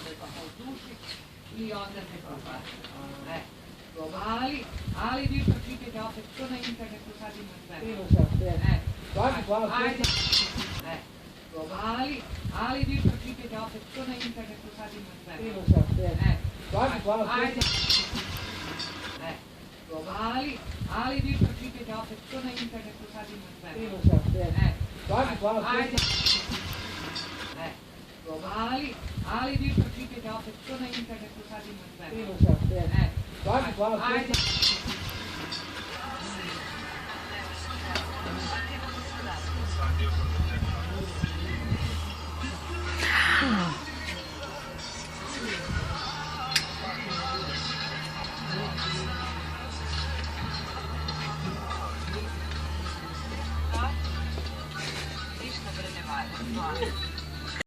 da duši i onda se propada. Ali vi pročitajte opet, to na internetu sad ima sve. Ajde. Ali vi pročitajte opet, to na internetu sad ima sve. Ajde. Ali vi pročitajte opet, to na internetu sad ima sve. Ajde. Ali vi pročitajte opet, to na internetu sad ima sve. Ajde. Ništa bre ne valja.